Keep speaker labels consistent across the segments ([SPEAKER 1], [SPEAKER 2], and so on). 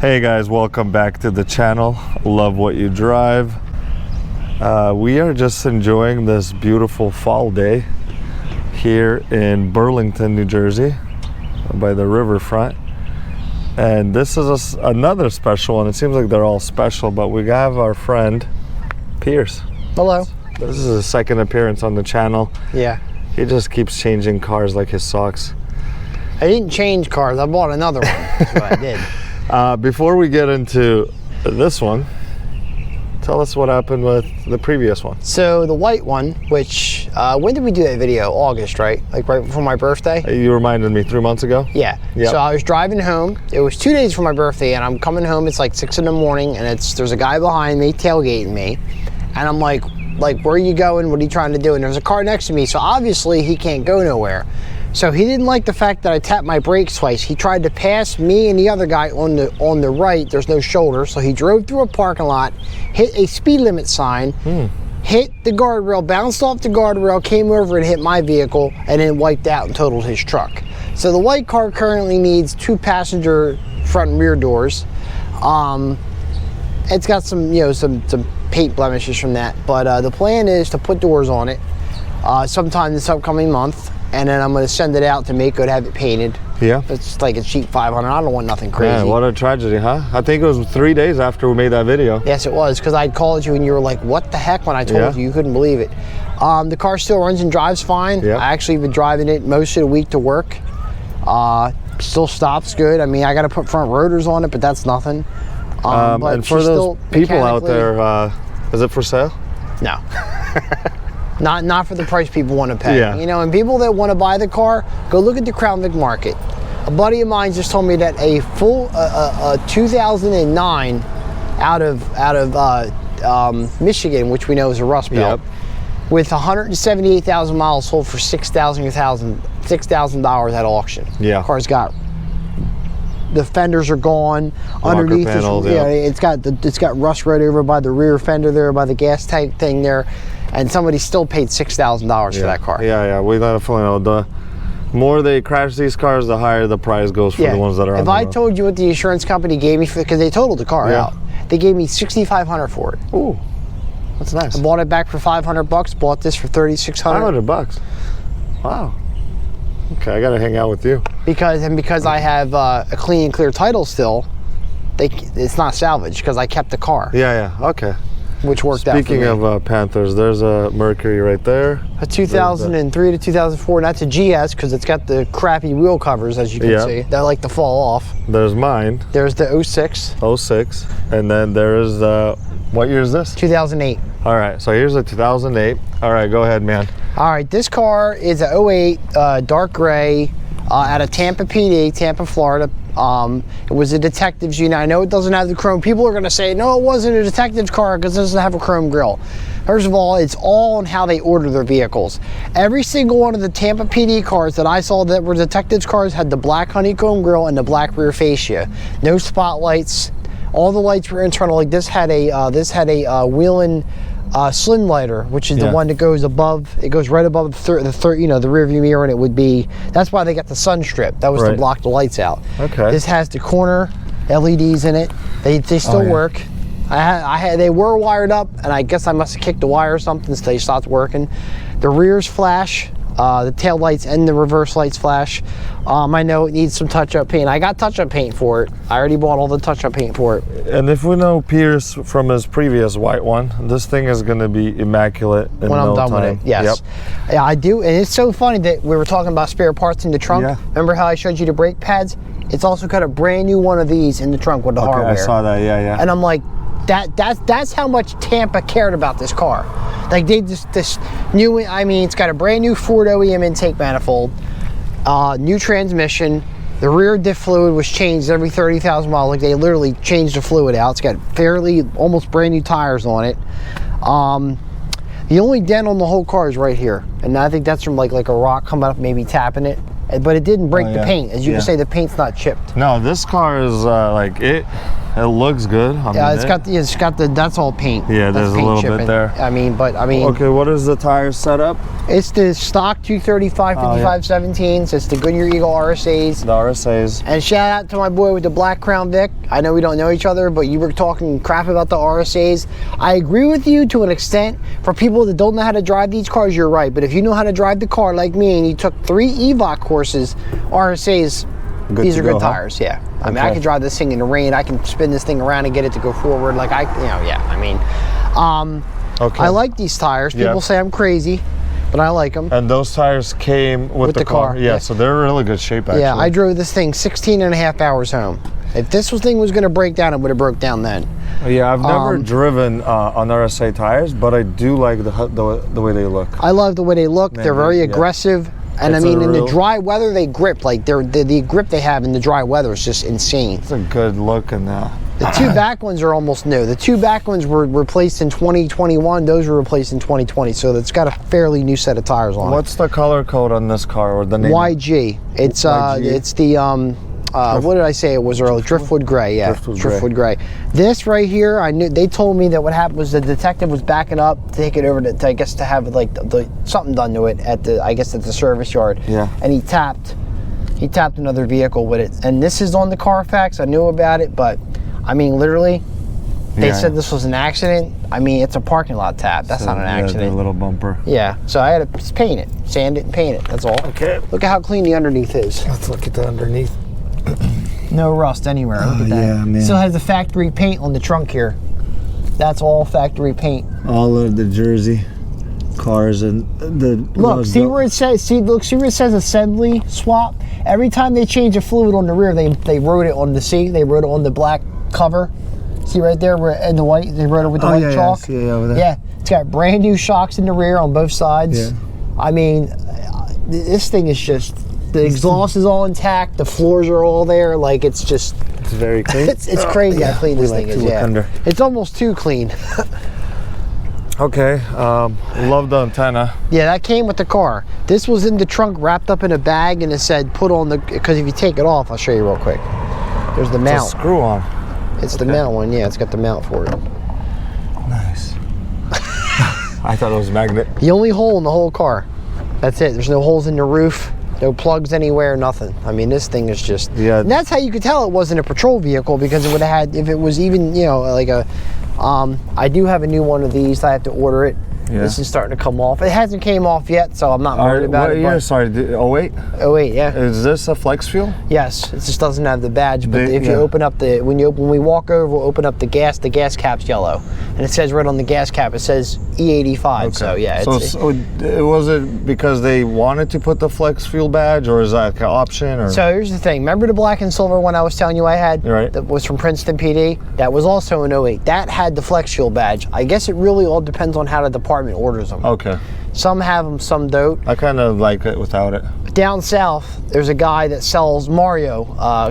[SPEAKER 1] Hey guys, welcome back to the channel. Love what you drive. We are just enjoying this beautiful fall day here in Burlington, New Jersey by the riverfront. And this is another special one. It seems like they're all special, but we have our friend Pierce.
[SPEAKER 2] Hello.
[SPEAKER 1] This is his second appearance on the channel.
[SPEAKER 2] Yeah.
[SPEAKER 1] He just keeps changing cars like his socks.
[SPEAKER 2] I didn't change cars. I bought another one. That's what I did.
[SPEAKER 1] Before we get into this one, tell us what happened with the previous one.
[SPEAKER 2] So the white one, which, when did we do that video? August, right? Like right before my birthday?
[SPEAKER 1] You reminded me 3 months ago?
[SPEAKER 2] Yeah. Yep. So I was driving home. It was 2 days for my birthday, and I'm coming home. It's like 6 in the morning, and there's a guy behind me tailgating me. And I'm like, where are you going? What are you trying to do? And there's a car next to me, so obviously he can't go nowhere. So he didn't like the fact that I tapped my brakes twice. He tried to pass me and the other guy on the right. There's no shoulder, so he drove through a parking lot, hit a speed limit sign, hit the guardrail, bounced off the guardrail, came over and hit my vehicle, and then wiped out and totaled his truck. So the white car currently needs 2 passenger front and rear doors. It's got some, some paint blemishes from that, but the plan is to put doors on it sometime this upcoming month. And then I'm going to send it out to Mako to have it painted. Yeah. It's like a cheap $500. I don't want nothing crazy.
[SPEAKER 1] Man, what a tragedy, huh? I think it was 3 days after we made that video.
[SPEAKER 2] Yes, it was, because I'd called you and you were like, what the heck, when I told you couldn't believe it. The car still runs and drives fine. Yep. I actually been driving it most of the week to work. Still stops good. I mean, I got to put front rotors on it, but that's nothing.
[SPEAKER 1] And for those people out there, is it for sale?
[SPEAKER 2] No. Not for the price people want to pay.
[SPEAKER 1] Yeah.
[SPEAKER 2] And people that want to buy the car, go look at the Crown Vic market. A buddy of mine just told me that a full 2009 out of Michigan, which we know is a Rust Belt, with 178,000 miles, sold for $6,000 at auction. Yeah. Car's got, the fenders are gone. Underneath panels, it's got rust right over by the rear fender there, by the gas tank thing there. And somebody still paid $6,000 for that car. Yeah,
[SPEAKER 1] we definitely know. The more they crash these cars, the higher the price goes for the ones that are on the road.
[SPEAKER 2] If I told you what the insurance company gave me, because they totaled the car out, they gave me $6,500 for it.
[SPEAKER 1] Ooh, that's nice.
[SPEAKER 2] I bought it back for $500, bought this for $3,600.
[SPEAKER 1] $500? Wow. Okay, I gotta hang out with you. Because
[SPEAKER 2] I have a clean and clear title still, it's not salvaged because I kept the car.
[SPEAKER 1] Yeah, okay.
[SPEAKER 2] Which worked out for me.
[SPEAKER 1] Speaking of Panthers, there's a Mercury right there.
[SPEAKER 2] A 2003 to 2004, and that's a GS because it's got the crappy wheel covers, as you can see. They like to fall off.
[SPEAKER 1] There's mine.
[SPEAKER 2] There's the 06.
[SPEAKER 1] 06. And then there is, what year is this?
[SPEAKER 2] 2008.
[SPEAKER 1] All right, so here's a 2008. All right, go ahead, man.
[SPEAKER 2] All right, this car is a 08 dark gray out of Tampa PD, Tampa, Florida. It was a detective's unit. I know it doesn't have the chrome. People are going to say, no, it wasn't a detective's car because it doesn't have a chrome grille. First of all, it's all on how they order their vehicles. Every single one of the Tampa PD cars that I saw that were detectives' cars had the black honeycomb grille and the black rear fascia. No spotlights. All the lights were internal. Like this had a Whelen slim lighter, which is the one that goes above. It goes right above the rear view mirror, and it would be. That's why they got the sun strip. That was to block the lights out. Okay. This has the corner LEDs in it. They still work. They were wired up, and I guess I must have kicked the wire or something, so they stopped working. The rears flash. The tail lights and the reverse lights flash. I know it needs some touch-up paint. I got touch-up paint for it. I already bought all the touch-up paint for it.
[SPEAKER 1] And if we know Pierce from his previous white one, this thing is going to be immaculate in
[SPEAKER 2] when I'm done
[SPEAKER 1] time.
[SPEAKER 2] with it. Yes. Yep. Yeah, I do. And it's so funny that we were talking about spare parts in the trunk. Yeah. Remember how I showed you the brake pads? It's also got a brand new one of these in the trunk with the hardware.
[SPEAKER 1] I saw that. Yeah.
[SPEAKER 2] And I'm like, that's how much Tampa cared about this car. Like this new, I mean, it's got a brand new Ford OEM intake manifold, new transmission. The rear diff fluid was changed every 30,000 miles. Like they literally changed the fluid out. It's got almost brand new tires on it. The only dent on the whole car is right here, and I think that's from like a rock coming up, maybe tapping it. But it didn't break the paint. As you can say, the paint's not chipped.
[SPEAKER 1] No, this car is It looks good.
[SPEAKER 2] Yeah, it's got the that's all paint.
[SPEAKER 1] Yeah,
[SPEAKER 2] that's
[SPEAKER 1] there's a
[SPEAKER 2] paint
[SPEAKER 1] little
[SPEAKER 2] chipping.
[SPEAKER 1] bit there.
[SPEAKER 2] I mean.
[SPEAKER 1] Okay, what is the tire setup?
[SPEAKER 2] It's the stock 235 55 17s. It's the Goodyear Eagle RSAs.
[SPEAKER 1] The RSAs.
[SPEAKER 2] And shout out to my boy with the black Crown Vic. I know we don't know each other, but you were talking crap about the RSAs. I agree with you to an extent. For people that don't know how to drive these cars, you're right. But if you know how to drive the car like me, and you took 3 EVOC courses, RSAs. These are good tires, yeah. I mean, I can drive this thing in the rain. I can spin this thing around and get it to go forward. Like I mean, I like these tires. People say I'm crazy, but I like them.
[SPEAKER 1] And those tires came with the car. Yeah, so they're in really good shape, actually.
[SPEAKER 2] Yeah, I drove this thing 16 and a half hours home. If this thing was going to break down, it would have broke down then.
[SPEAKER 1] Yeah, I've never driven on RSA tires, but I do like the way they look.
[SPEAKER 2] I love the way they look. They're very aggressive. And it's, I mean, in the dry weather, they grip. Like, the grip they have in the dry weather is just insane.
[SPEAKER 1] It's a good look in that.
[SPEAKER 2] The 2 back ones are almost new. The 2 back ones were replaced in 2021. Those were replaced in 2020. So it's got a fairly new set of tires on it.
[SPEAKER 1] What's the color code on this car, or the name?
[SPEAKER 2] YG. It's it's the what did I say it was earlier? Driftwood Gray, yeah. Driftwood Gray. This right here, I knew they told me that what happened was the detective was backing up to take it over to I guess to have like something done to it at the service yard.
[SPEAKER 1] Yeah.
[SPEAKER 2] And he tapped another vehicle with it. And this is on the Carfax. I knew about it, but I mean literally they said this was an accident. I mean, it's a parking lot tap. That's not an accident.
[SPEAKER 1] A little bumper.
[SPEAKER 2] Yeah. So I had to paint it, sand it and paint it. That's all.
[SPEAKER 1] Okay.
[SPEAKER 2] Look at how clean the underneath is.
[SPEAKER 1] Let's look at the underneath.
[SPEAKER 2] No rust anywhere. Look at that.
[SPEAKER 1] Yeah, man.
[SPEAKER 2] Still has the factory paint on the trunk here. That's all factory paint.
[SPEAKER 1] All of the Jersey cars and the
[SPEAKER 2] look. See where it says. See where it says assembly swap. Every time they change the fluid on the rear, they wrote it on the seat. They wrote it on the black cover. See right there, where in the white, they wrote it with the white chalk.
[SPEAKER 1] Yeah, over there.
[SPEAKER 2] Yeah, it's got brand new shocks in the rear on both sides.
[SPEAKER 1] Yeah.
[SPEAKER 2] I mean, this thing is just. The exhaust is all intact. The floors are all there. Like it's
[SPEAKER 1] very clean.
[SPEAKER 2] it's crazy how clean this thing is. Yeah, it's almost too clean.
[SPEAKER 1] Okay, love the antenna.
[SPEAKER 2] Yeah, that came with the car. This was in the trunk, wrapped up in a bag, and it said put on the. Because if you take it off, I'll show you real quick. There's the mount.
[SPEAKER 1] It's a screw on.
[SPEAKER 2] It's the mount one. Yeah, it's got the mount for it.
[SPEAKER 1] Nice. I thought it was a magnet.
[SPEAKER 2] The only hole in the whole car. That's it. There's no holes in the roof. No plugs anywhere, nothing. I mean, this thing is just...
[SPEAKER 1] Yeah.
[SPEAKER 2] And that's how you could tell it wasn't a patrol vehicle, because it would have had, if it was even, you know, like a... I do have a new one of these. I have to order it. Yeah. This is starting to come off. It hasn't came off yet, so I'm not worried about it.
[SPEAKER 1] What year? Sorry, 08?
[SPEAKER 2] 08, yeah.
[SPEAKER 1] Is this a flex fuel?
[SPEAKER 2] Yes, it just doesn't have the badge. But if you open up the, when we walk over, we'll open up the gas cap's yellow, and it says right on the gas cap, it says E85. Okay. So yeah.
[SPEAKER 1] Was it because they wanted to put the flex fuel badge, or is that an option? Or?
[SPEAKER 2] So here's the thing. Remember the black and silver one I was telling you I had?
[SPEAKER 1] Right.
[SPEAKER 2] That was from Princeton PD. That was also an 08. That had the flex fuel badge. I guess it really all depends on how the department orders them.
[SPEAKER 1] Okay.
[SPEAKER 2] Some have them, some don't.
[SPEAKER 1] I kind of like it without it.
[SPEAKER 2] Down south, there's a guy that sells Mario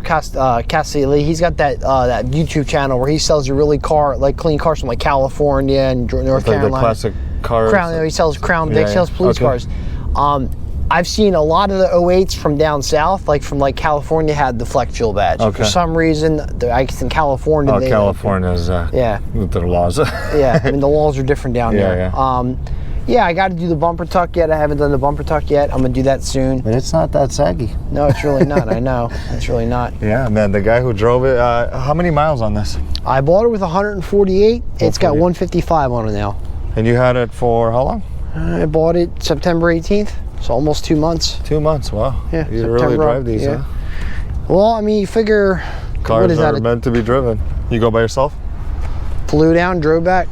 [SPEAKER 2] Castelli. He's got that YouTube channel where he sells you really clean cars from like California and North Carolina.
[SPEAKER 1] The classic cars.
[SPEAKER 2] Crown. He sells Crown Vic. He sells police cars. I've seen a lot of the 08s from down south, like from California, had the flex fuel badge. Okay. For some reason, I guess in California.
[SPEAKER 1] California's with their laws.
[SPEAKER 2] Yeah, I mean the laws are different down there. Yeah. Yeah, I got to do the bumper tuck yet. I haven't done the bumper tuck yet. I'm gonna do that soon.
[SPEAKER 1] But it's not that saggy.
[SPEAKER 2] No, it's really not. I know. It's really not.
[SPEAKER 1] Yeah, man. The guy who drove it. How many miles on this?
[SPEAKER 2] I bought it with 148. It's got 155 on it now.
[SPEAKER 1] And you had it for how long?
[SPEAKER 2] I bought it September 18th. So almost 2 months. 2 months,
[SPEAKER 1] wow.
[SPEAKER 2] Yeah.
[SPEAKER 1] You really drive these, huh?
[SPEAKER 2] Well, I mean, you figure...
[SPEAKER 1] Cars are meant to be driven. You go by yourself?
[SPEAKER 2] Flew down, drove back.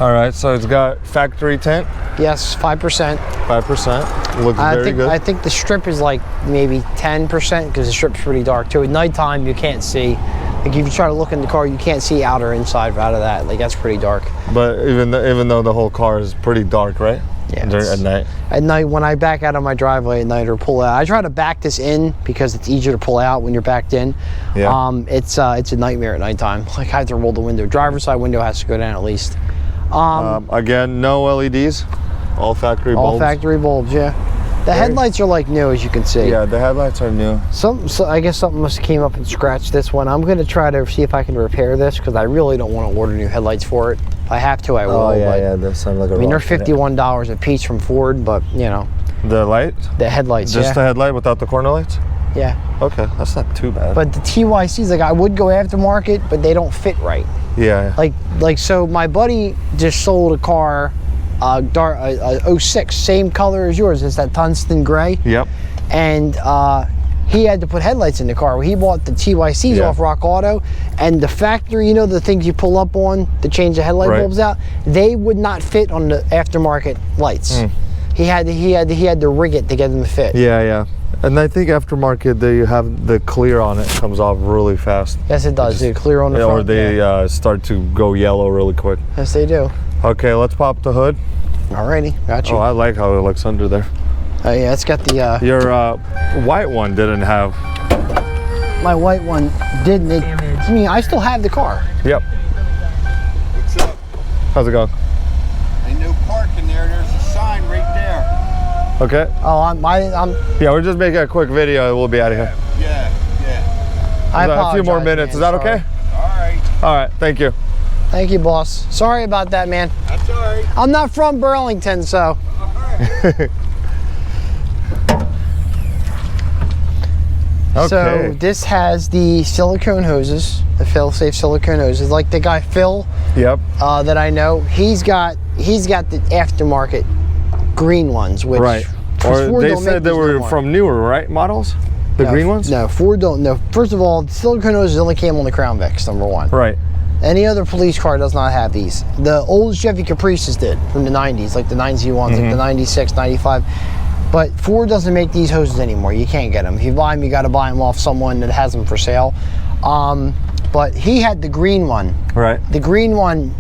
[SPEAKER 1] All right, so it's got factory tint?
[SPEAKER 2] Yes, 5%.
[SPEAKER 1] 5%. Looks very good.
[SPEAKER 2] I think the strip is like maybe 10% because the strip's pretty dark too. At nighttime, you can't see. Like if you try to look in the car, you can't see out or inside out of that. Like that's pretty dark.
[SPEAKER 1] But even though the whole car is pretty dark, right?
[SPEAKER 2] Yeah.
[SPEAKER 1] At night.
[SPEAKER 2] At night, when I back out of my driveway at night or pull out, I try to back this in because it's easier to pull out when you're backed in.
[SPEAKER 1] Yeah.
[SPEAKER 2] It's a nightmare at nighttime. Like I have to roll the window. Driver's side window has to go down at least.
[SPEAKER 1] Again, no LEDs. All factory bulbs.
[SPEAKER 2] All factory bulbs, yeah. The headlights are like new, as you can see.
[SPEAKER 1] Yeah, the headlights are new.
[SPEAKER 2] So I guess something must have came up and scratched this one. I'm gonna try to see if I can repair this because I really don't want to order new headlights for it. If I have to, I will.
[SPEAKER 1] Oh yeah,
[SPEAKER 2] but,
[SPEAKER 1] yeah. That sounds like a.
[SPEAKER 2] I mean, they're $51 a piece from Ford, but you know.
[SPEAKER 1] The light?
[SPEAKER 2] The headlights.
[SPEAKER 1] Just the headlight without the corner lights?
[SPEAKER 2] Yeah.
[SPEAKER 1] Okay, that's not too bad.
[SPEAKER 2] But the TYCs, like I would go aftermarket, but they don't fit right.
[SPEAKER 1] Yeah.
[SPEAKER 2] Like so, my buddy just sold a car. 06, same color as yours. It's that tungsten gray.
[SPEAKER 1] Yep.
[SPEAKER 2] And he had to put headlights in the car. Well, he bought the TYCs off Rock Auto, and the factory, you know, the things you pull up on to change the headlight bulbs out, they would not fit on the aftermarket lights. He had to rig it to get them to fit.
[SPEAKER 1] Yeah, yeah. And I think aftermarket, they have the clear on it comes off really fast.
[SPEAKER 2] Yes, it does. They clear on the front.
[SPEAKER 1] Or they start to go yellow really quick.
[SPEAKER 2] Yes, they do.
[SPEAKER 1] Okay, let's pop the hood.
[SPEAKER 2] Alrighty, got you.
[SPEAKER 1] Oh, I like how it looks under there.
[SPEAKER 2] Oh yeah, it's got the.
[SPEAKER 1] Your white one didn't have.
[SPEAKER 2] My white one didn't. I mean, I still have the car.
[SPEAKER 1] Yep.
[SPEAKER 3] What's up?
[SPEAKER 1] How's it going?
[SPEAKER 3] Ain't no parking there. There's a sign right there.
[SPEAKER 1] Okay.
[SPEAKER 2] Oh, I'm.
[SPEAKER 1] Yeah, we're just making a quick video and we'll be out of here.
[SPEAKER 3] Yeah.
[SPEAKER 2] I apologize,
[SPEAKER 1] a few more minutes.
[SPEAKER 2] man.
[SPEAKER 1] Is that
[SPEAKER 2] Sorry.
[SPEAKER 1] okay?
[SPEAKER 3] All right.
[SPEAKER 1] All right. Thank you.
[SPEAKER 2] Thank you, boss. Sorry about that, man.
[SPEAKER 3] That's all right.
[SPEAKER 2] I'm not from Burlington, so.
[SPEAKER 3] All right.
[SPEAKER 1] Okay.
[SPEAKER 2] So this has the silicone hoses, the fail-safe silicone hoses. Like the guy Phil,
[SPEAKER 1] Yep.
[SPEAKER 2] that I know, he's got the aftermarket green ones, which
[SPEAKER 1] Right.
[SPEAKER 2] Ford
[SPEAKER 1] Or they
[SPEAKER 2] don't
[SPEAKER 1] said
[SPEAKER 2] make
[SPEAKER 1] they
[SPEAKER 2] these no
[SPEAKER 1] were
[SPEAKER 2] more.
[SPEAKER 1] from newer, right? Models? The green ones?
[SPEAKER 2] No, Ford don't. No, first of all, silicone hoses only came on the Crown Vics, number one.
[SPEAKER 1] Right.
[SPEAKER 2] Any other police car does not have these. The old Chevy Caprices did from the 90s, like the 9Z1s, like the 96, 95. But Ford doesn't make these hoses anymore. You can't get them. If you buy them, you got to buy them off someone that has them for sale. But he had the green one.
[SPEAKER 1] Right.
[SPEAKER 2] The green one,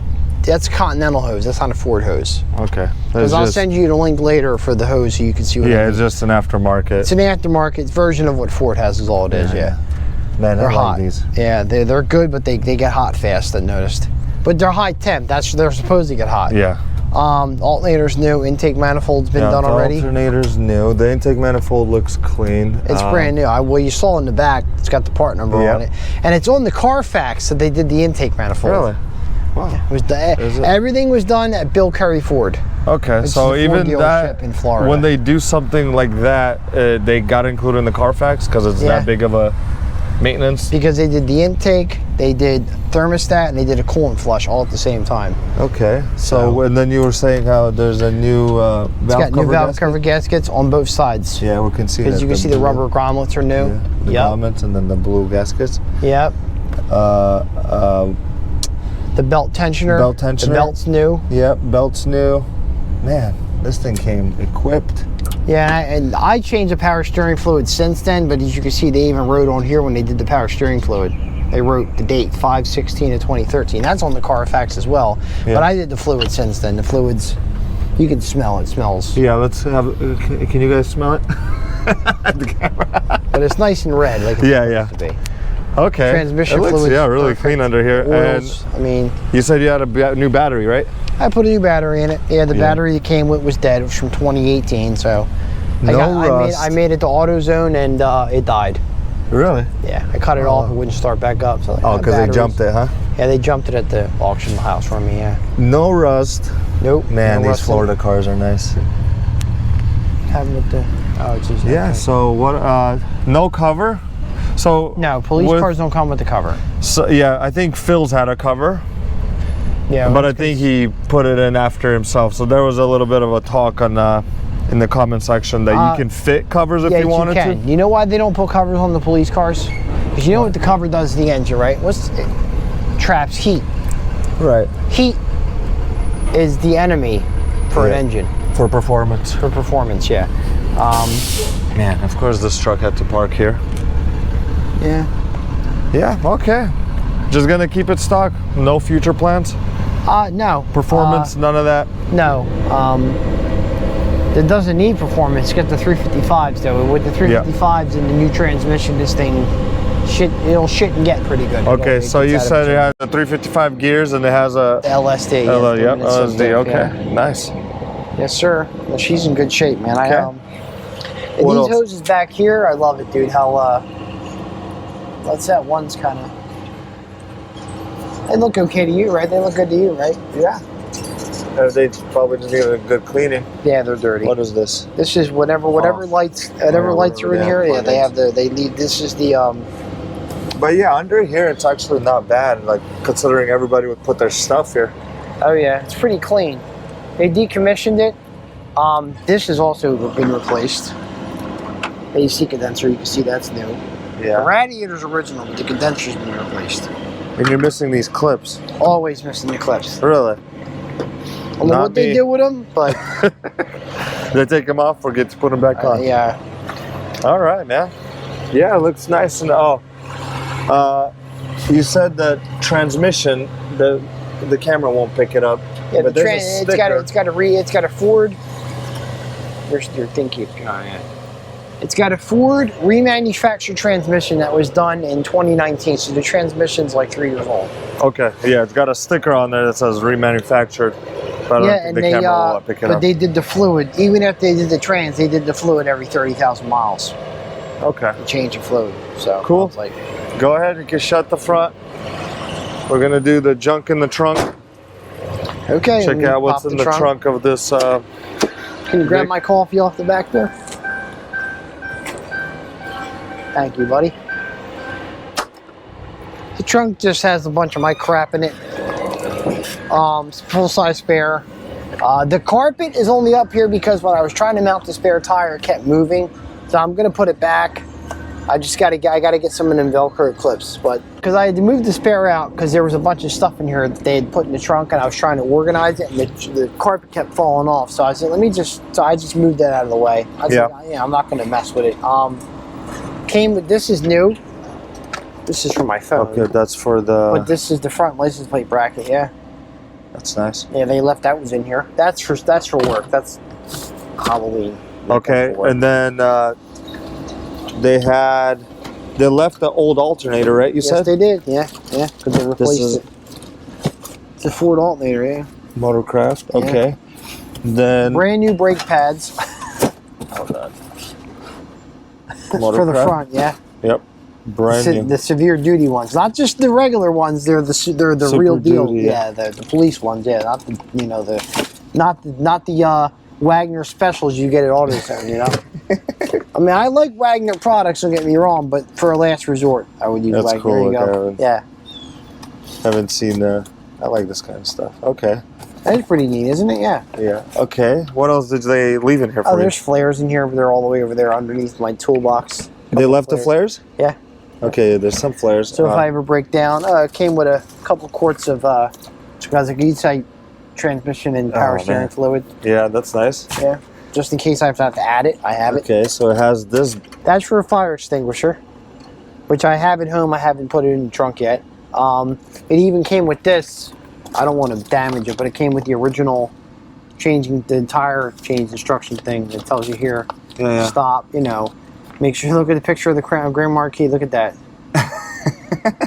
[SPEAKER 2] that's Continental hose. That's not a Ford hose.
[SPEAKER 1] Okay.
[SPEAKER 2] Because I'll send you the link later for the hose so you can see what
[SPEAKER 1] Yeah,
[SPEAKER 2] I
[SPEAKER 1] it's
[SPEAKER 2] mean.
[SPEAKER 1] just an aftermarket.
[SPEAKER 2] It's an aftermarket version of what Ford has is all it is, yeah.
[SPEAKER 1] Man,
[SPEAKER 2] They're
[SPEAKER 1] I
[SPEAKER 2] hot.
[SPEAKER 1] like these.
[SPEAKER 2] Yeah, they're good, but they get hot fast, I noticed. But they're high temp. They're supposed to get hot.
[SPEAKER 1] Yeah.
[SPEAKER 2] Alternator's new. Intake manifold's been done
[SPEAKER 1] the
[SPEAKER 2] already.
[SPEAKER 1] alternator's new. The intake manifold looks clean.
[SPEAKER 2] It's brand new. Well, you saw in the back, it's got the part number on it. And it's on the Carfax that they did the intake manifold.
[SPEAKER 1] Really? Wow.
[SPEAKER 2] It was
[SPEAKER 1] Is it?
[SPEAKER 2] everything was done at Bill Curry Ford.
[SPEAKER 1] Okay,
[SPEAKER 2] It's
[SPEAKER 1] so
[SPEAKER 2] the Ford
[SPEAKER 1] even
[SPEAKER 2] dealership
[SPEAKER 1] that,
[SPEAKER 2] in Florida.
[SPEAKER 1] when they do something like that, they got included in the Carfax because it's that big of a maintenance.
[SPEAKER 2] Because they did the intake, they did thermostat, and they did a coolant flush all at the same time.
[SPEAKER 1] Okay, so and then you were saying how there's a new valve
[SPEAKER 2] It's got new valve
[SPEAKER 1] gasket?
[SPEAKER 2] cover gaskets on both sides.
[SPEAKER 1] Yeah, we can see that.
[SPEAKER 2] Because you can see the rubber grommets are new.
[SPEAKER 1] Yeah, the grommets and then the blue gaskets.
[SPEAKER 2] Yep. The belt tensioner.
[SPEAKER 1] Belt tensioner.
[SPEAKER 2] The belt's new.
[SPEAKER 1] Yep, belt's new. Man, this thing came equipped.
[SPEAKER 2] Yeah, and I changed the power steering fluid since then, but as you can see, they even wrote on here when they did the power steering fluid. They wrote the date 5/16 of 2013. That's on the Carfax as well.
[SPEAKER 1] Yeah.
[SPEAKER 2] But I did the fluid since then. The fluids, you can smell it. It smells.
[SPEAKER 1] Yeah, let's have. Can you guys smell it? The camera.
[SPEAKER 2] But it's nice and red, like it's supposed to be.
[SPEAKER 1] Okay.
[SPEAKER 2] Transmission
[SPEAKER 1] it looks,
[SPEAKER 2] fluids,
[SPEAKER 1] really
[SPEAKER 2] perfect.
[SPEAKER 1] clean under here.
[SPEAKER 2] Oils, I mean,
[SPEAKER 1] And you said you had a new battery, right?
[SPEAKER 2] I put a new battery in it. Yeah, the battery it came with was dead. It was from 2018, so I made it to AutoZone and it died.
[SPEAKER 1] Really?
[SPEAKER 2] Yeah, I cut it off. It wouldn't start back up. So
[SPEAKER 1] Because they jumped it, huh?
[SPEAKER 2] Yeah, they jumped it at the auction house for me. Yeah.
[SPEAKER 1] No rust.
[SPEAKER 2] Nope.
[SPEAKER 1] Man,
[SPEAKER 2] no
[SPEAKER 1] these
[SPEAKER 2] rust in
[SPEAKER 1] Florida
[SPEAKER 2] it.
[SPEAKER 1] cars are nice.
[SPEAKER 2] Have them with the. Oh, geez.
[SPEAKER 1] Yeah.
[SPEAKER 2] okay.
[SPEAKER 1] So what? No cover. So
[SPEAKER 2] No, police cars don't come with the cover.
[SPEAKER 1] So yeah, I think Phil's had a cover.
[SPEAKER 2] Yeah.
[SPEAKER 1] But I think he put it in after himself. So there was a little bit of a talk on in the comment section that you can fit covers if you wanted to.
[SPEAKER 2] You know why they don't put covers on the police cars? Because you know what the cover does to the engine, right? Traps heat.
[SPEAKER 1] Right.
[SPEAKER 2] Heat is the enemy for an engine.
[SPEAKER 1] For performance.
[SPEAKER 2] For performance, yeah.
[SPEAKER 1] Man, of course this truck had to park here.
[SPEAKER 2] Yeah.
[SPEAKER 1] Yeah, okay. Just gonna keep it stock. No future plans?
[SPEAKER 2] No.
[SPEAKER 1] Performance, none of that?
[SPEAKER 2] No. It doesn't need performance. Get the 355s though. With the 355s and the new transmission, this thing it'll shit and get pretty good.
[SPEAKER 1] Okay, so you said it has the 355 gears and it has a
[SPEAKER 2] LSD.
[SPEAKER 1] Yep, LSD. Okay,
[SPEAKER 2] yeah.
[SPEAKER 1] nice.
[SPEAKER 2] Yes, sir. Well, she's in good shape, man.
[SPEAKER 1] Okay.
[SPEAKER 2] And
[SPEAKER 1] What
[SPEAKER 2] these
[SPEAKER 1] else?
[SPEAKER 2] hoses back here, I love it, dude. How what's that? One's kind of. They look okay to you, right? They look good to you, right? Yeah.
[SPEAKER 1] They probably just need a good cleaning.
[SPEAKER 2] Yeah, they're dirty.
[SPEAKER 1] What is this?
[SPEAKER 2] This is whatever lights lights are in here. Yeah, they have the. They leave. This is the.
[SPEAKER 1] But yeah, under here it's actually not bad. Like considering everybody would put their stuff here.
[SPEAKER 2] Oh yeah, it's pretty clean. They decommissioned it. This has also been replaced. The AC condenser, you can see that's new. The
[SPEAKER 1] Yeah.
[SPEAKER 2] radiator's original, but the condenser's been replaced.
[SPEAKER 1] And you're missing these clips.
[SPEAKER 2] Always missing the clips.
[SPEAKER 1] Really?
[SPEAKER 2] I don't know
[SPEAKER 1] Not
[SPEAKER 2] what they
[SPEAKER 1] me.
[SPEAKER 2] do with them, but
[SPEAKER 1] They take them off or get to put them back on.
[SPEAKER 2] yeah.
[SPEAKER 1] All right, man. Yeah, it looks nice. And you said that transmission, the camera won't pick it up.
[SPEAKER 2] Yeah,
[SPEAKER 1] but
[SPEAKER 2] the
[SPEAKER 1] there's a sticker.
[SPEAKER 2] it's got a Ford. Where's your thing keeps going at? It's got a Ford remanufactured transmission that was done in 2019, so the transmission's like 3 years old.
[SPEAKER 1] Okay, yeah, it's got a sticker on there that says remanufactured. But I don't
[SPEAKER 2] Yeah,
[SPEAKER 1] think
[SPEAKER 2] and
[SPEAKER 1] the camera will pick it
[SPEAKER 2] but
[SPEAKER 1] up.
[SPEAKER 2] they did the fluid. Even after they did the trans, they did the fluid every 30,000 miles.
[SPEAKER 1] Okay,
[SPEAKER 2] To change the fluid. So
[SPEAKER 1] Cool.
[SPEAKER 2] I was like,
[SPEAKER 1] go ahead. You can shut the front. We're gonna do the junk in the trunk.
[SPEAKER 2] okay.
[SPEAKER 1] Check
[SPEAKER 2] and
[SPEAKER 1] out what's
[SPEAKER 2] pop
[SPEAKER 1] in the trunk of this.
[SPEAKER 2] Can you grab
[SPEAKER 1] Nick.
[SPEAKER 2] my coffee off the back there? Thank you, buddy. The trunk just has a bunch of my crap in it. It's a full-size spare. The carpet is only up here because when I was trying to mount the spare tire, it kept moving. So I'm gonna put it back. I gotta get some of them Velcro clips, but because I had to move the spare out because there was a bunch of stuff in here that they had put in the trunk, and I was trying to organize it, and the carpet kept falling off. So I said, so I just moved that out of the way. I said, yeah, I'm not gonna mess with it. Came with, this is new. This is for my phone.
[SPEAKER 1] Okay, that's for the.
[SPEAKER 2] But this is the front license plate bracket, yeah.
[SPEAKER 1] That's nice.
[SPEAKER 2] Yeah, they left that was in here. That's for work. That's Halloween.
[SPEAKER 1] Okay,
[SPEAKER 2] That's for work.
[SPEAKER 1] and then they left the old alternator, right? You
[SPEAKER 2] Yes,
[SPEAKER 1] said
[SPEAKER 2] they did. Yeah, because they replaced it. It's a Ford alternator, yeah.
[SPEAKER 1] Motorcraft.
[SPEAKER 2] Yeah.
[SPEAKER 1] Okay, then
[SPEAKER 2] Brand new brake pads
[SPEAKER 1] hold on.
[SPEAKER 2] for the
[SPEAKER 1] Motorcraft?
[SPEAKER 2] front, yeah.
[SPEAKER 1] Yep, brand new.
[SPEAKER 2] The severe duty ones, not just the regular ones. They're the
[SPEAKER 1] Super
[SPEAKER 2] real deal.
[SPEAKER 1] duty,
[SPEAKER 2] yeah, the police ones. Yeah, not the Wagner specials you get at AutoZone. You know. I mean, I like Wagner products. Don't get me wrong, but for a last resort, I would use
[SPEAKER 1] That's
[SPEAKER 2] Wagner.
[SPEAKER 1] cool,
[SPEAKER 2] There you go.
[SPEAKER 1] Aaron.
[SPEAKER 2] Yeah,
[SPEAKER 1] Haven't seen I like this kind of stuff. Okay.
[SPEAKER 2] that's pretty neat, isn't it? Yeah.
[SPEAKER 1] Yeah. Okay. What else did they leave in here
[SPEAKER 2] Oh,
[SPEAKER 1] for you?
[SPEAKER 2] there's flares in here, but they're all the way over there underneath my toolbox.
[SPEAKER 1] They left the flares?
[SPEAKER 2] Yeah.
[SPEAKER 1] Okay, there's some flares.
[SPEAKER 2] So if I ever break down, it came with a couple quarts of Kawasaki transmission and power
[SPEAKER 1] Oh,
[SPEAKER 2] steering
[SPEAKER 1] man.
[SPEAKER 2] fluid.
[SPEAKER 1] Yeah, that's nice.
[SPEAKER 2] Yeah. Just in case I have to add it, I have it.
[SPEAKER 1] Okay, so it has this.
[SPEAKER 2] That's for a fire extinguisher, which I have at home. I haven't put it in the trunk yet. It even came with this. I don't want to damage it, but it came with the original changing the tire change instruction thing that tells you here,
[SPEAKER 1] Yeah.
[SPEAKER 2] stop, make sure you look at the picture of the Grand Marquis. Look at that.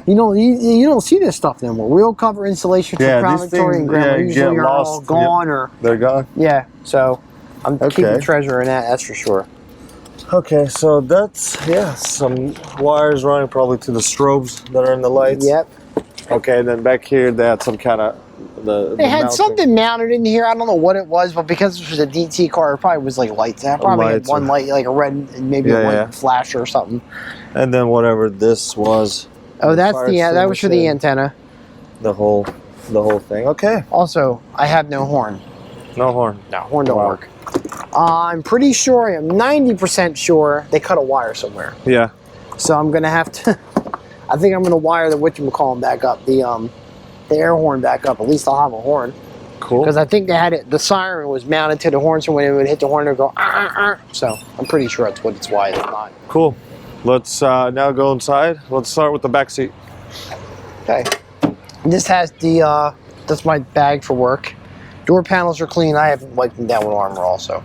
[SPEAKER 2] you don't see this stuff no more. Wheel cover installation for Crown
[SPEAKER 1] these
[SPEAKER 2] Victoria and
[SPEAKER 1] things,
[SPEAKER 2] Grand Marquis.
[SPEAKER 1] you
[SPEAKER 2] Usually
[SPEAKER 1] get
[SPEAKER 2] are all
[SPEAKER 1] lost.
[SPEAKER 2] gone or
[SPEAKER 1] They're gone.
[SPEAKER 2] yeah. So I'm keeping
[SPEAKER 1] Okay.
[SPEAKER 2] treasure in that. That's for sure.
[SPEAKER 1] Okay, so that's some wires running probably to the strobes that are in the lights.
[SPEAKER 2] Yep.
[SPEAKER 1] Okay, then back here they had some kind of
[SPEAKER 2] They had something mounted in here. I don't know what it was, but because this was a DT car, it probably was like lights. It probably had
[SPEAKER 1] Lights
[SPEAKER 2] one
[SPEAKER 1] or-
[SPEAKER 2] light, like a red, and maybe a white flasher or something.
[SPEAKER 1] And then whatever this was.
[SPEAKER 2] Oh, that's
[SPEAKER 1] fire
[SPEAKER 2] that was for the
[SPEAKER 1] extinguisher,
[SPEAKER 2] antenna.
[SPEAKER 1] The whole thing. Okay.
[SPEAKER 2] Also, I have no horn.
[SPEAKER 1] No horn.
[SPEAKER 2] No, horn don't
[SPEAKER 1] Wow.
[SPEAKER 2] work. I'm pretty sure, I'm 90% sure they cut a wire somewhere.
[SPEAKER 1] Yeah.
[SPEAKER 2] So I'm gonna have to. I think I'm gonna wire the whatchamacallit back up, the air horn back up. At least I'll have a horn.
[SPEAKER 1] Cool.
[SPEAKER 2] Because I think they had it. The siren was mounted to the horn, so when it would hit the horn, it would go. So I'm pretty sure that's what it's why it's not.
[SPEAKER 1] Cool. Let's now go inside. Let's start with the back seat.
[SPEAKER 2] Okay. This has the that's my bag for work. Door panels are clean. I haven't wiped them down with Armor also.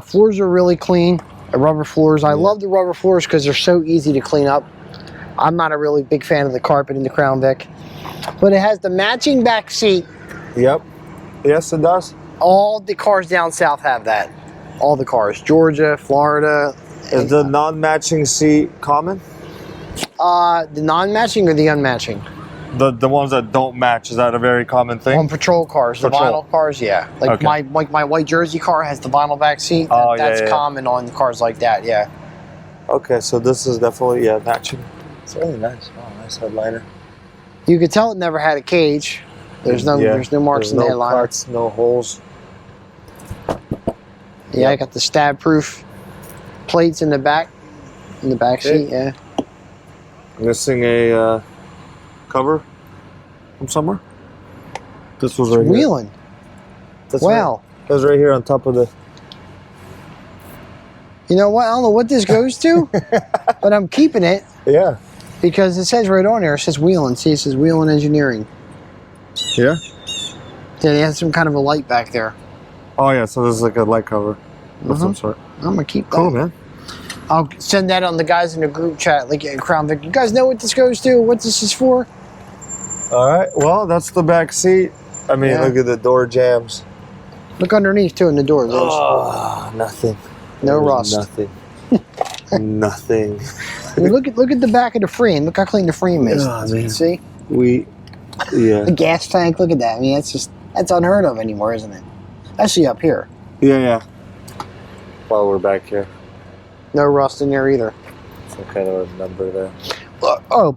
[SPEAKER 2] Floors are really clean. Rubber floors. I love the rubber floors because they're so easy to clean up. I'm not a really big fan of the carpet in the Crown Vic. But it has the matching back seat.
[SPEAKER 1] Yep. Yes, it does.
[SPEAKER 2] All the cars down south have that. All the cars. Georgia, Florida,
[SPEAKER 1] Is the non-matching seat common?
[SPEAKER 2] The non-matching or the unmatching?
[SPEAKER 1] The ones that don't match, is that a very common thing?
[SPEAKER 2] On patrol cars, the vinyl cars, yeah. Like my white Jersey car has the vinyl back seat. That's common on cars like that, yeah.
[SPEAKER 1] Okay, so this is definitely matching. It's really nice. Oh, nice headliner.
[SPEAKER 2] You could tell it never had a cage. There's no marks in the headliner.
[SPEAKER 1] No cuts, no holes.
[SPEAKER 2] Yeah, I got the stab-proof plates in the back seat. Yeah.
[SPEAKER 1] Missing a cover from somewhere. This was right here.
[SPEAKER 2] Wheeling. Wow.
[SPEAKER 1] It was right here on top of the.
[SPEAKER 2] You know what? I don't know what this goes to, but I'm keeping it.
[SPEAKER 1] Yeah.
[SPEAKER 2] Because it says right on there, it says Wheeling. See, it says Wheeling Engineering.
[SPEAKER 1] Yeah.
[SPEAKER 2] Yeah, they have some kind of a light back there.
[SPEAKER 1] Oh yeah, so this is like a light cover of some sort.
[SPEAKER 2] I'm gonna keep that.
[SPEAKER 1] Cool, man.
[SPEAKER 2] I'll send that on the guys in the group chat, like at Crown Vic. You guys know what this goes to? What this is for?
[SPEAKER 1] All right. Well, that's the back seat. I mean, look at the door jambs.
[SPEAKER 2] Look underneath too in the door.
[SPEAKER 1] Oh, nothing.
[SPEAKER 2] No rust.
[SPEAKER 1] Nothing. Nothing.
[SPEAKER 2] I mean, look at the back of the frame. Look how clean the frame is.
[SPEAKER 1] Oh, man.
[SPEAKER 2] See?
[SPEAKER 1] The
[SPEAKER 2] gas tank. Look at that. I mean, that's unheard of anymore, isn't it? Especially up here.
[SPEAKER 1] Yeah. While we're back here.
[SPEAKER 2] No rust in there either.
[SPEAKER 1] Some kind of a number there.
[SPEAKER 2] Oh,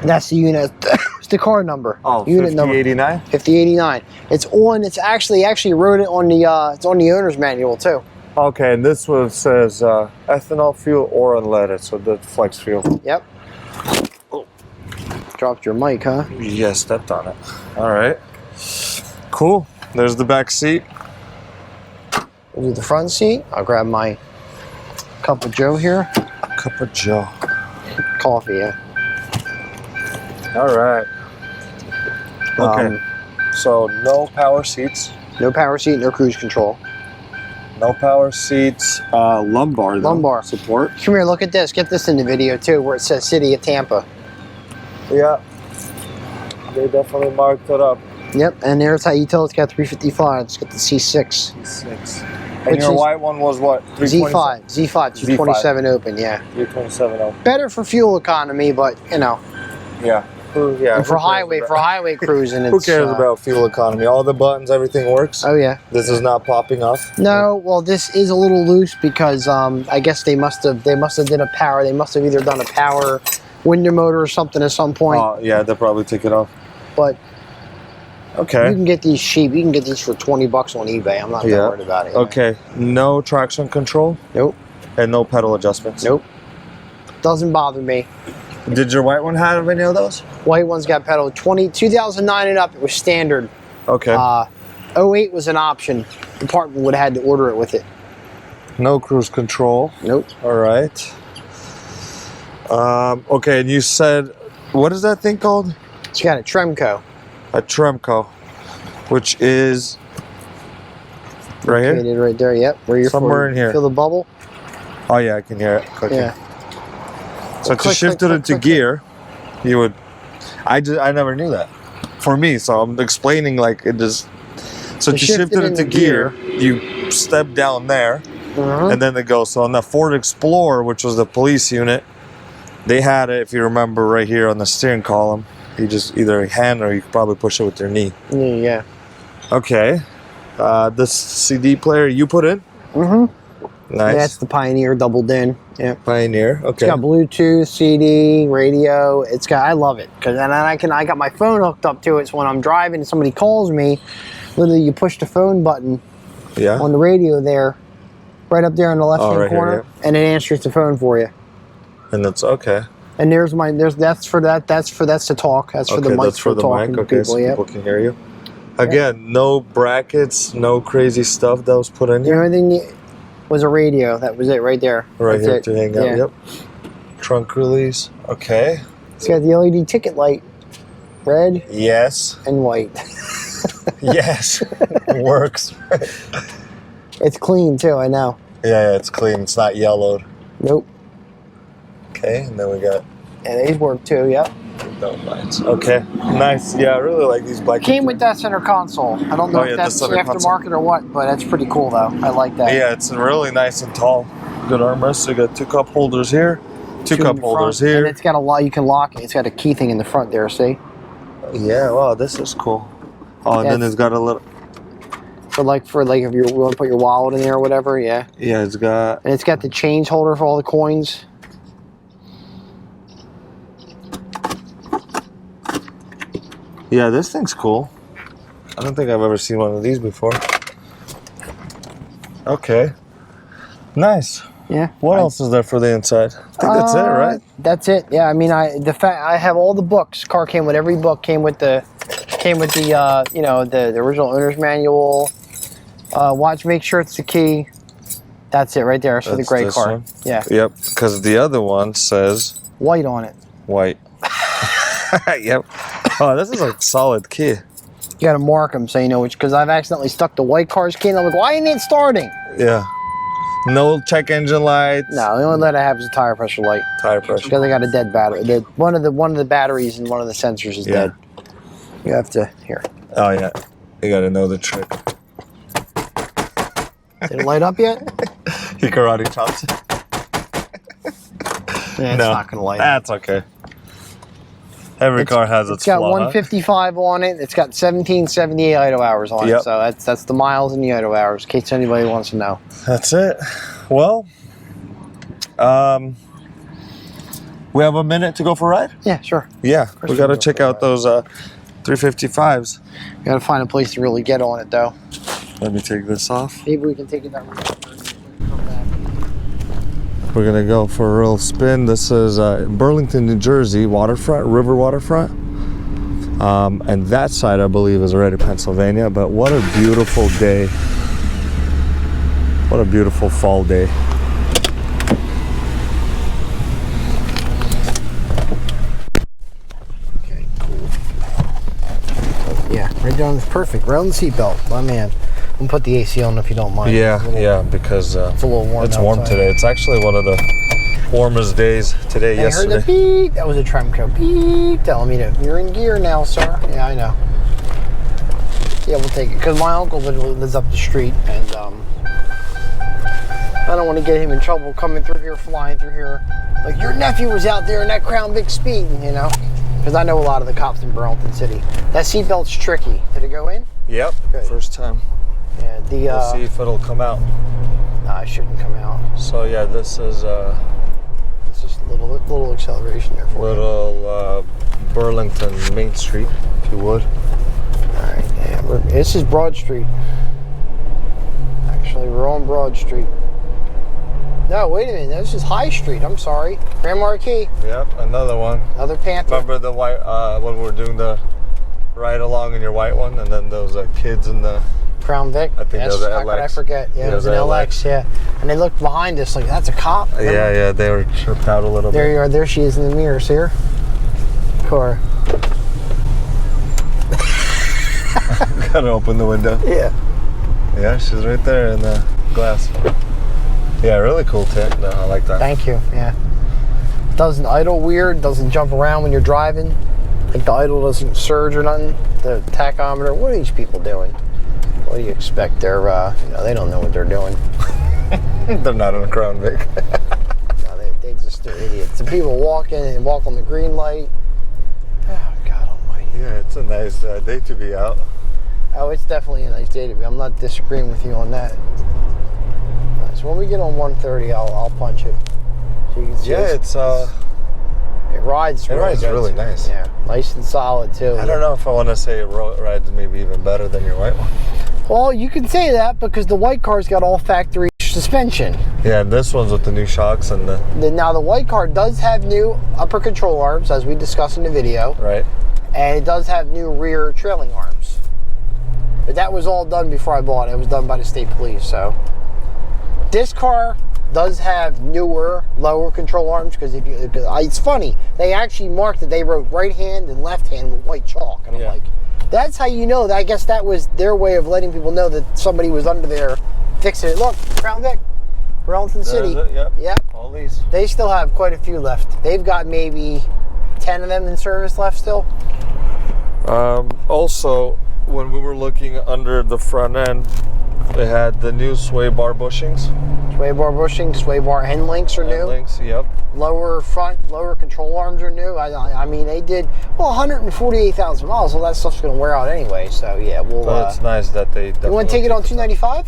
[SPEAKER 2] that's the unit. It's the car number.
[SPEAKER 1] Oh,
[SPEAKER 2] unit number
[SPEAKER 1] 5089?
[SPEAKER 2] 5089. It's on. It's actually wrote it on the. It's on the owner's manual too.
[SPEAKER 1] Okay, and this one says ethanol fuel or unleaded, so the flex fuel.
[SPEAKER 2] Yep. Oh. Dropped your mic, huh?
[SPEAKER 1] Yeah, stepped on it. All right. Cool. There's the back seat.
[SPEAKER 2] We'll do the front seat. I'll grab my cup of Joe here.
[SPEAKER 1] Cup of Joe.
[SPEAKER 2] Coffee, yeah.
[SPEAKER 1] All right. Okay. So no power seats.
[SPEAKER 2] No power seat, no cruise control.
[SPEAKER 1] No power seats. Lumbar. Though.
[SPEAKER 2] Lumbar
[SPEAKER 1] Support.
[SPEAKER 2] Come here, look at this. Get this in the video too, where it says City of Tampa.
[SPEAKER 1] Yeah. They definitely marked it up.
[SPEAKER 2] Yep, and there's how you tell it's got 355. It's got the C6.
[SPEAKER 1] C6. And your white one was what?
[SPEAKER 2] Z5. Z5, 227 open, yeah.
[SPEAKER 1] 327 open.
[SPEAKER 2] Better for fuel economy, but you know.
[SPEAKER 1] Yeah.
[SPEAKER 2] And for highway cruising, it's,
[SPEAKER 1] who cares about fuel economy? All the buttons, everything works.
[SPEAKER 2] Oh yeah.
[SPEAKER 1] This is not popping off.
[SPEAKER 2] No, well, this is a little loose because I guess they must have did a power. They must have either done a power window motor or something at some point.
[SPEAKER 1] Oh yeah, they'll probably take it off.
[SPEAKER 2] But
[SPEAKER 1] okay,
[SPEAKER 2] you can get these cheap. You can get these for $20 on eBay. I'm not that worried about it.
[SPEAKER 1] Okay, no traction control.
[SPEAKER 2] Nope.
[SPEAKER 1] And no pedal adjustments.
[SPEAKER 2] Nope. Doesn't bother me.
[SPEAKER 1] Did your white one have any of those?
[SPEAKER 2] White one's got pedal. 2009 and up, it was standard.
[SPEAKER 1] Okay.
[SPEAKER 2] 08 was an option. The department would have had to order it with it.
[SPEAKER 1] No cruise control.
[SPEAKER 2] Nope.
[SPEAKER 1] All right. Okay, and you said, what is that thing called?
[SPEAKER 2] It's got a Tremco.
[SPEAKER 1] A Tremco, which is right here?
[SPEAKER 2] Right there, yep. Where you're
[SPEAKER 1] somewhere in here.
[SPEAKER 2] Feel the bubble?
[SPEAKER 1] Oh yeah, I can hear it clicking.
[SPEAKER 2] Yeah.
[SPEAKER 1] So to shift it into gear, you would. I never knew that. For me, so I'm explaining like it is. So to shift it into gear, you step down there, and then it goes. So on the Ford Explorer, which was the police unit, they had it. If you remember, right here on the steering column, you just either hand or you could probably push it with your knee.
[SPEAKER 2] Yeah.
[SPEAKER 1] Okay. This CD player you put in. Nice.
[SPEAKER 2] Yeah, that's the Pioneer doubled in. Yeah.
[SPEAKER 1] Pioneer. Okay.
[SPEAKER 2] It's got Bluetooth, CD, radio. It's got. I love it because then I got my phone hooked up to it. So when I'm driving and somebody calls me, literally you push the phone button.
[SPEAKER 1] Yeah.
[SPEAKER 2] On the radio there, right up there in the left hand corner,
[SPEAKER 1] here,
[SPEAKER 2] and it answers the phone for you.
[SPEAKER 1] And that's okay.
[SPEAKER 2] And that's for that. That's to talk. That's for the mic.
[SPEAKER 1] That's for the mic. Okay,
[SPEAKER 2] people,
[SPEAKER 1] so people can hear you. Again, no brackets, no crazy stuff that was put in here.
[SPEAKER 2] The only thing was a radio. That was it right there.
[SPEAKER 1] Right
[SPEAKER 2] that's
[SPEAKER 1] here
[SPEAKER 2] it.
[SPEAKER 1] to hang out. Yep. Trunk release. Okay.
[SPEAKER 2] It's got the LED ticket light, red.
[SPEAKER 1] Yes.
[SPEAKER 2] And white.
[SPEAKER 1] Yes. It works.
[SPEAKER 2] It's clean too. I know.
[SPEAKER 1] Yeah, it's clean. It's not yellowed.
[SPEAKER 2] Nope.
[SPEAKER 1] Okay, and then we got.
[SPEAKER 2] And these work too. Yep.
[SPEAKER 1] Lights. Okay. Nice. Yeah, I really like these black.
[SPEAKER 2] Came with that center console. I don't know if that's aftermarket or what, but that's pretty cool though. I like that.
[SPEAKER 1] Yeah, it's really nice and tall. good armrest. So you got 2 cup holders here, 2 cup holders here.
[SPEAKER 2] And it's got a lot, you can lock it. It's got a key thing in the front there, see?
[SPEAKER 1] Yeah, wow, this is cool. Oh, and then it's got a little...
[SPEAKER 2] For like if you want to put your wallet in there or whatever, yeah.
[SPEAKER 1] Yeah, it's got...
[SPEAKER 2] And it's got the change holder for all the coins.
[SPEAKER 1] Yeah, this thing's cool. I don't think I've ever seen one of these before. Okay. Nice.
[SPEAKER 2] Yeah.
[SPEAKER 1] What else is there for the inside? I think that's it, right?
[SPEAKER 2] That's it. Yeah. I mean, I have all the books. Car came with every book. Came with the you know, the original owner's manual. Watch, make sure it's the key. That's it right there. So the gray car.
[SPEAKER 1] One?
[SPEAKER 2] Yeah.
[SPEAKER 1] Yep. Because the other one says
[SPEAKER 2] white on it.
[SPEAKER 1] White. Yep. Oh, this is a solid key.
[SPEAKER 2] You got to mark them so you know which. Because I've accidentally stuck the white car's key, and I'm like, why ain't it starting?
[SPEAKER 1] Yeah. No check engine lights.
[SPEAKER 2] No, the only light I have is a tire pressure light.
[SPEAKER 1] Tire pressure.
[SPEAKER 2] Because I got a dead battery. One of the batteries and one of the sensors is dead. You have to here.
[SPEAKER 1] Oh yeah. You got to know the trick.
[SPEAKER 2] Did it light up yet?
[SPEAKER 1] He karate chops.
[SPEAKER 2] Yeah, it's not gonna light up.
[SPEAKER 1] That's okay. Every car has its
[SPEAKER 2] flaw. It's got
[SPEAKER 1] flaw.
[SPEAKER 2] 155 on it. It's got 1778 idle hours on it. So that's the miles and the idle hours, in case anybody wants to know.
[SPEAKER 1] That's it. Well, we have a minute to go for a ride?
[SPEAKER 2] Yeah, sure.
[SPEAKER 1] Yeah, we got to check out those 355s.
[SPEAKER 2] You got to find a place to really get on it, though.
[SPEAKER 1] Let me take this off.
[SPEAKER 2] Maybe we can take it that way.
[SPEAKER 1] We're gonna go for a real spin. This is Burlington, New Jersey, waterfront, river waterfront. And that side, I believe, is already Pennsylvania. But what a beautiful day. What a beautiful fall day.
[SPEAKER 2] Okay, cool. Yeah, right down, perfect. Right on the seatbelt, my man. I'm gonna put the AC on if you don't mind.
[SPEAKER 1] Yeah, because
[SPEAKER 2] it's a little warm.
[SPEAKER 1] It's warm today. It's actually one of the warmest days today.
[SPEAKER 2] I heard the beep. That was a Tremco beep telling me that you're in gear now, sir. Yeah, I know. Yeah, we'll take it because my uncle lives up the street, and I don't want to get him in trouble coming through here, flying through here. Like your nephew was out there in that Crown Vic speeding, you know? Because I know a lot of the cops in Burlington City. That seatbelt's tricky. Did it go in?
[SPEAKER 1] Yep. Good. First time.
[SPEAKER 2] Yeah,
[SPEAKER 1] we'll see if it'll come out.
[SPEAKER 2] Nah, it shouldn't come out.
[SPEAKER 1] So yeah, this is
[SPEAKER 2] it's just a little acceleration there for
[SPEAKER 1] little Burlington Main Street, if you would.
[SPEAKER 2] All right, yeah, this is Broad Street. Actually, we're on Broad Street. No, wait a minute. This is High Street. I'm sorry, Grand Marquis.
[SPEAKER 1] Yep, another one.
[SPEAKER 2] Another Panther.
[SPEAKER 1] Remember the white when we were doing the ride along in your white one, and then those kids in the
[SPEAKER 2] Crown Vic.
[SPEAKER 1] I think that was an LX.
[SPEAKER 2] How could I forget? Yeah, it was an LX. Yeah, and they looked behind us like that's a cop. Remember?
[SPEAKER 1] Yeah, they were tripped out a little bit.
[SPEAKER 2] There you are. There she is in the mirror. See her? Car.
[SPEAKER 1] Gotta open the window.
[SPEAKER 2] Yeah.
[SPEAKER 1] Yeah, she's right there in the glass. Yeah, really cool tip. No, I like that.
[SPEAKER 2] Thank you. Yeah. Doesn't idle weird. Doesn't jump around when you're driving. Like the idle doesn't surge or nothing. The tachometer. What are these people doing? What do you expect? They're, they don't know what they're doing.
[SPEAKER 1] They're not in a Crown Vic.
[SPEAKER 2] No, they're idiots. The people walk in and walk on the green light. Oh, God almighty.
[SPEAKER 1] Yeah, it's a nice day to be out.
[SPEAKER 2] Oh, it's definitely a nice day to be. I'm not disagreeing with you on that. So when we get on 130, I'll punch it. So you can see it rides
[SPEAKER 1] really nice.
[SPEAKER 2] Yeah, nice and solid too.
[SPEAKER 1] I don't know if I want to say it rides maybe even better than your white one.
[SPEAKER 2] Well, you can say that because the white car's got all factory suspension.
[SPEAKER 1] Yeah, and this one's with the new shocks and
[SPEAKER 2] Now the white car does have new upper control arms, as we discussed in the video.
[SPEAKER 1] Right.
[SPEAKER 2] And it does have new rear trailing arms. But that was all done before I bought it. It was done by the state police. So this car does have newer, lower control arms because it's funny. They actually marked it. They wrote right hand and left hand with white chalk, and I'm like, that's how you know. I guess that was their way of letting people know that somebody was under there fixing it. Look, Crown Vic, Burlington City.
[SPEAKER 1] Yep. All these.
[SPEAKER 2] They still have quite a few left. They've got maybe 10 of them in service left still.
[SPEAKER 1] Also, when we were looking under the front end, they had the new sway bar bushings.
[SPEAKER 2] Sway bar bushing, sway bar end links are new.
[SPEAKER 1] Links, yep.
[SPEAKER 2] Lower control arms are new. I mean, they did, 148,000 miles. Well, that stuff's going to wear out anyway. So, yeah, we'll...
[SPEAKER 1] But it's nice that they
[SPEAKER 2] you want to take it on 295?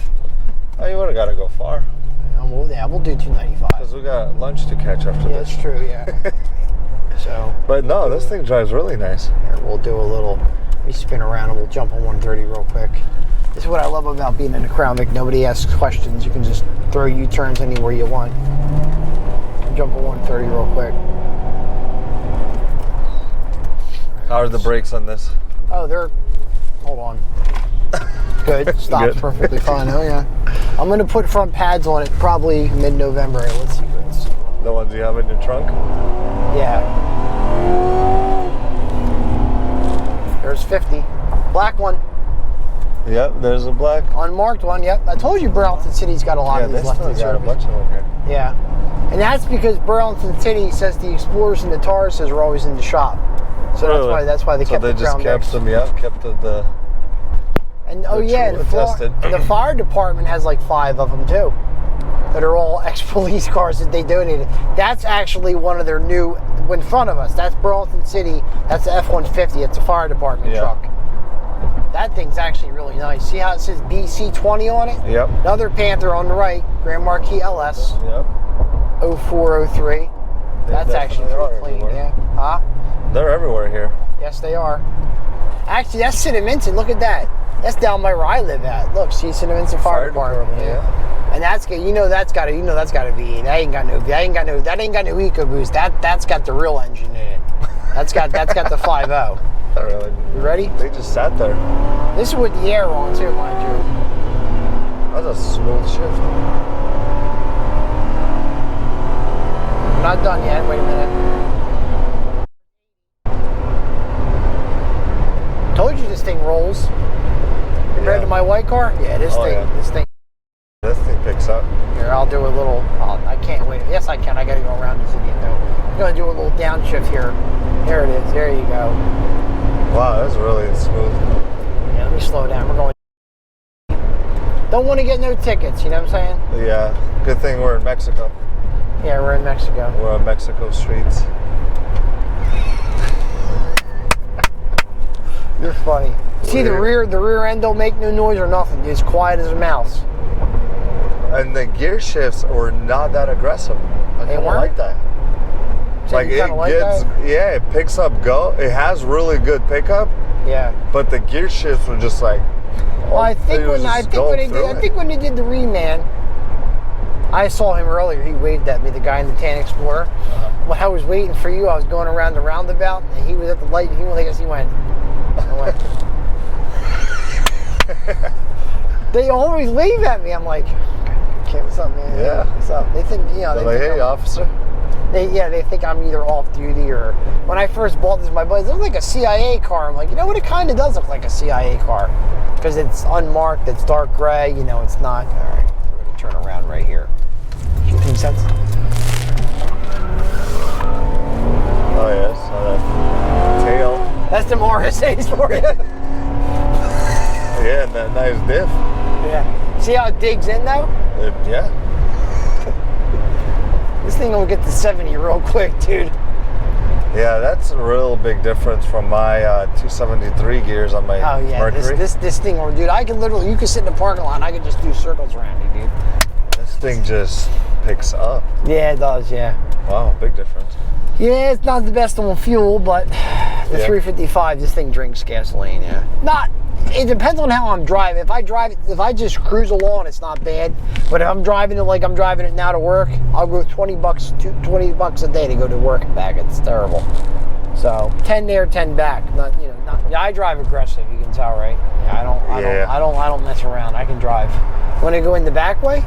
[SPEAKER 1] Oh, you would have got to go far.
[SPEAKER 2] Yeah, we'll do 295.
[SPEAKER 1] Because we got lunch to catch after
[SPEAKER 2] Yeah,
[SPEAKER 1] this.
[SPEAKER 2] that's true, yeah. So...
[SPEAKER 1] But no, this thing drives really nice.
[SPEAKER 2] Here, we'll do a little... Let me spin around and we'll jump on 130 real quick. This is what I love about being in a Crown Vic. Nobody asks questions. You can just throw U-turns anywhere you want. Jump on 130 real quick.
[SPEAKER 1] How are the brakes on this?
[SPEAKER 2] Oh, they're... Hold on. Good. Stops
[SPEAKER 1] Good.
[SPEAKER 2] perfectly fine. Oh, yeah. I'm going to put front pads on it probably mid-November. Let's see what it's...
[SPEAKER 1] The ones you have in your trunk?
[SPEAKER 2] Yeah. There's 50. Black one.
[SPEAKER 1] Yep, there's a black.
[SPEAKER 2] Unmarked one, yep. I told you Burlington City's got a lot of these left in
[SPEAKER 1] got a
[SPEAKER 2] service.
[SPEAKER 1] bunch of them here.
[SPEAKER 2] Yeah. And that's because Burlington City says the Explorers and the Tauruses are always in the shop. So
[SPEAKER 1] Really?
[SPEAKER 2] that's why they kept the Crown Vics.
[SPEAKER 1] Kept the
[SPEAKER 2] And oh yeah,
[SPEAKER 1] true tested.
[SPEAKER 2] and the fire department has like 5 of them too. That are all ex-police cars that they donated. That's actually one of their new, in front of us. That's Burlington City. That's the F-150. It's a fire department truck. That thing's actually really nice. See how it says BC20 on it?
[SPEAKER 1] Yep.
[SPEAKER 2] Another Panther on the right, Grand Marquis LS.
[SPEAKER 1] Yep.
[SPEAKER 2] 0403. That's actually pretty clean.
[SPEAKER 1] Everywhere.
[SPEAKER 2] Yeah. Huh?
[SPEAKER 1] They're everywhere here.
[SPEAKER 2] Yes, they are. Actually, that's Cinnaminson. Look at that. That's down by where I live at. Look, see Cinnaminson Fire Department. Yeah. And that's good. That's got a V8. That ain't got no EcoBoost. That's got the real engine in it. That's got the 5.0.
[SPEAKER 1] Really.
[SPEAKER 2] You ready?
[SPEAKER 1] They just sat there.
[SPEAKER 2] This is with the air on too, mind you.
[SPEAKER 1] That's a smooth shift.
[SPEAKER 2] I'm not done yet. Wait a minute. Told you this thing rolls. Compared to my white car? Yeah, this thing.
[SPEAKER 1] This thing picks up.
[SPEAKER 2] Here, I'll do a little. I can't wait. Yes, I can. I got to go around this idiot though. I'm gonna do a little downshift here. There it is. There you go.
[SPEAKER 1] Wow, that's really smooth.
[SPEAKER 2] Yeah, let me slow down. We're going. Don't want to get no tickets. You know what I'm saying?
[SPEAKER 1] Yeah. Good thing we're in Mexico.
[SPEAKER 2] Yeah, we're in Mexico.
[SPEAKER 1] We're on Mexico streets.
[SPEAKER 2] You're funny. See, the rear end don't make no noise or nothing. It's quiet as a mouse.
[SPEAKER 1] And the gear shifts were not that aggressive. I kind of like that.
[SPEAKER 2] So
[SPEAKER 1] Like it gets, yeah, it picks up go. It has really good pickup.
[SPEAKER 2] Yeah.
[SPEAKER 1] But the gear shifts were just like.
[SPEAKER 2] Well, I think when they did the reman, I saw him earlier. He waved at me, the guy in the Tan Explorer. When I was waiting for you, I was going around the roundabout, and he was at the light. And he went. They always wave at me. I'm like, okay, what's up, man?
[SPEAKER 1] Yeah.
[SPEAKER 2] What's up? They think,
[SPEAKER 1] They're like, hey, officer.
[SPEAKER 2] They think I'm either off duty or. When I first bought this, my buddies, it looked like a CIA car. I'm like, you know what? It kind of does look like a CIA car because it's unmarked. It's dark gray. It's not. All right, we're gonna turn around right here. Makes sense.
[SPEAKER 1] Oh yes, tail.
[SPEAKER 2] That's them RSAs for you.
[SPEAKER 1] Yeah, and that nice diff.
[SPEAKER 2] Yeah. See how it digs in though?
[SPEAKER 1] Yeah.
[SPEAKER 2] This thing will get to 70 real quick, dude.
[SPEAKER 1] Yeah, that's a real big difference from my 273 gears on my Mercury.
[SPEAKER 2] This thing, dude, I can literally, you can sit in the parking lot and I can just do circles around you, dude.
[SPEAKER 1] This thing just picks up.
[SPEAKER 2] Yeah, it does, yeah.
[SPEAKER 1] Wow, big difference.
[SPEAKER 2] Yeah, it's not the best on fuel, but the 355, this thing drinks gasoline, yeah. It depends on how I'm driving. If I just cruise along, it's not bad. But if I'm driving it like I'm driving it now to work, I'll go $20 a day to go to work and back. It's terrible. So 10 there, 10 back. I drive aggressive. You can tell, right? Yeah, I don't mess around. I can drive. Want to go in the back way?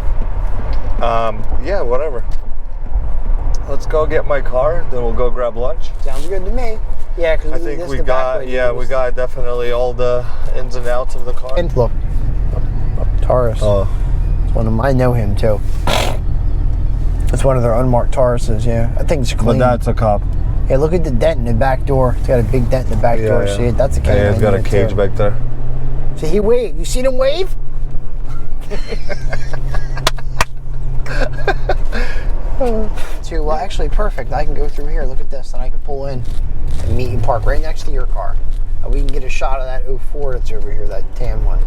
[SPEAKER 1] Yeah, whatever. Let's go get my car. Then we'll go grab lunch.
[SPEAKER 2] Sounds good to me. Yeah, because
[SPEAKER 1] I think we got definitely all the ins and outs of the car.
[SPEAKER 2] And look, Taurus.
[SPEAKER 1] Oh,
[SPEAKER 2] it's one of them. I know him too. It's one of their unmarked Tauruses. Yeah, I think it's clean.
[SPEAKER 1] but that's a cop.
[SPEAKER 2] Yeah, look at the dent in the back door. It's got a big dent in the back door. See it? That's a cage.
[SPEAKER 1] Yeah, it's got a cage back there.
[SPEAKER 2] See, he waved. You see him wave? To well, actually perfect. I can go through here. Look at this, and I can pull in and meet and park right next to your car. And we can get a shot of that 04 that's over here, that tan one.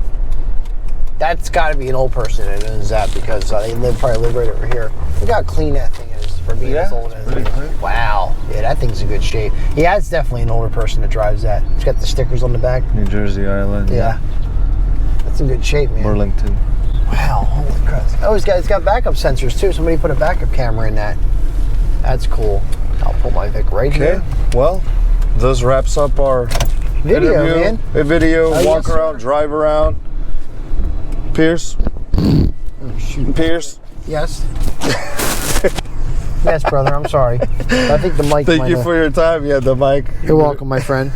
[SPEAKER 2] That's got to be an old person that owns that because they probably live right over here. Look how clean that thing is for being as old as it is. Wow. Yeah, that thing's in good shape. Yeah, it's definitely an older person that drives that. It's got the stickers on the back.
[SPEAKER 1] New Jersey Island.
[SPEAKER 2] Yeah. That's in good shape, man.
[SPEAKER 1] Burlington.
[SPEAKER 2] Wow, holy crap. Oh, it's got backup sensors too. Somebody put a backup camera in that. That's cool. I'll pull my Vic right here.
[SPEAKER 1] Well, this wraps up our
[SPEAKER 2] Video,
[SPEAKER 1] interview.
[SPEAKER 2] man.
[SPEAKER 1] A video, walk
[SPEAKER 2] yes,
[SPEAKER 1] around, drive around. Pierce? Pierce?
[SPEAKER 2] Yes. Yes, brother, I'm sorry. I think the mic
[SPEAKER 1] Thank you for your time. Yeah, the mic.
[SPEAKER 2] You're welcome, my friend.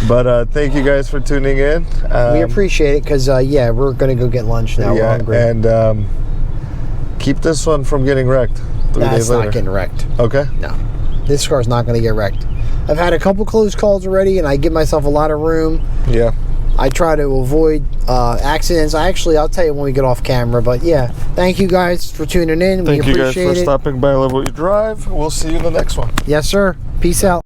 [SPEAKER 1] But thank you guys for tuning in.
[SPEAKER 2] We appreciate it because, yeah, we're going to go get lunch now. We're hungry.
[SPEAKER 1] And keep this one from getting wrecked 3 days
[SPEAKER 2] It's
[SPEAKER 1] later.
[SPEAKER 2] not getting wrecked.
[SPEAKER 1] Okay.
[SPEAKER 2] No. This car's not going to get wrecked. I've had a couple close calls already, and I give myself a lot of room.
[SPEAKER 1] Yeah.
[SPEAKER 2] I try to avoid accidents. I'll tell you when we get off camera. But, yeah, thank you guys for tuning in.
[SPEAKER 1] Thank
[SPEAKER 2] we
[SPEAKER 1] you guys
[SPEAKER 2] appreciate
[SPEAKER 1] for
[SPEAKER 2] it.
[SPEAKER 1] stopping by. I love what you drive. We'll see you in the next one.
[SPEAKER 2] Yes, sir. Peace out.